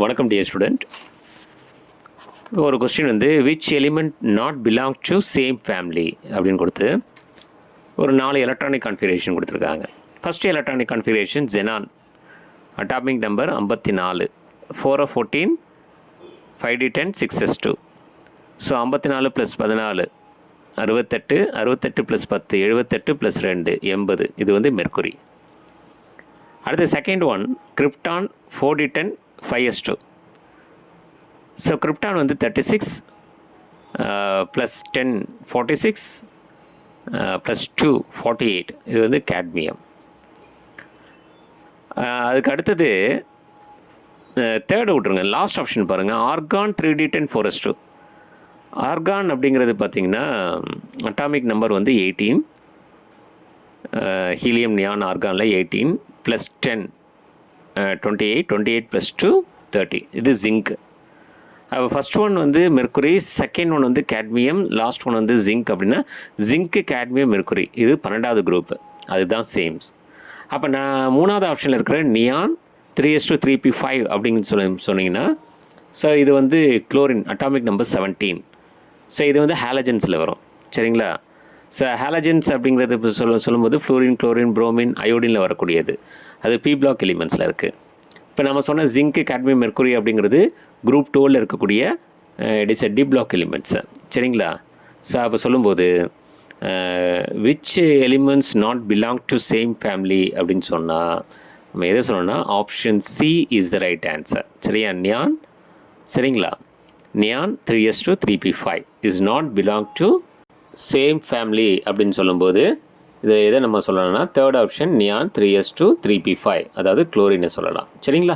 வணக்கம் dear student. ஒரு question வந்து which element not belong to same family அப்படின்னு கொடுத்து ஒரு 4 எலக்ட்ரானிக் கான்ஃபிகரேஷன் கொடுத்துருக்காங்க. First electronic configuration xenon, atomic number 54, 4f14, 5d10, 6s2. So 54 + 14 68, 68 + 10 78 + 2 80. இது வந்து மெர்க்குரி. அடுத்து second one krypton, 4d10, 5s2. So krypton வந்து 36 + 10 46 + 2 48. இது வந்து கேட்மியம். அதுக்கு அடுத்தது தேர்டு விட்ருங்க, லாஸ்ட் ஆப்ஷன் பாருங்கள், ஆர்கான் 3d10, 4s2. ஆர்கான் அப்படிங்கிறது பார்த்திங்கன்னா அட்டாமிக் நம்பர் வந்து 18, ஹீலியம் நியான் ஆர்கானில் 18 + 10 28, 28 + 2 30. இது ஜிங்க். அப்போ ஃபஸ்ட் ஒன் வந்து மெர்க்குரி, செகண்ட் ஒன் வந்து கேட்மியம், லாஸ்ட் ஒன் வந்து ஜிங்க். அப்படின்னா ஜிங்க்கு, கேட்மியம், மெர்க்குரி இது 12வது குரூப்பு, அதுதான் சேம்ஸ். அப்போ நான் 3வது ஆப்ஷனில் இருக்கிற நியான் 3s2 3p5 அப்படின்னு சொன்னீங்கன்னா, ஸோ இது வந்து குளோரின், அட்டாமிக் நம்பர் 17. ஸோ இது வந்து ஹாலஜன்ஸில் வரும், சரிங்களா? ஸோ ஹாலஜன்ஸ் அப்படிங்கிறது இப்போ சொல்லும்போது ஃப்ளோரின், குளோரின், புரோமின், அயோடினில் வரக்கூடியது. அது பி பிளாக் எலிமெண்ட்ஸில் இருக்குது. இப்போ நம்ம சொன்ன ஜிங்க்கு, கேட்மியம், மெர்க்குரி அப்படிங்கிறது குரூப் 2ல் இருக்கக்கூடிய it is a D block elements, சரிங்களா? ஸோ அப்போ சொல்லும்போது which elements not belong to same family அப்படின்னு சொன்னால் நம்ம எதை சொல்லணும்னா option C is the right answer. சரியா? நியான், சரிங்களா? Neon 3s2 3p5 is not belong to same family அப்படின்னு சொல்லும்போது இதை எதை நம்ம சொல்லலாம்னா third option neon 3s2 3p5, அதாவது குளோரினை சொல்லலாம். சரிங்களா?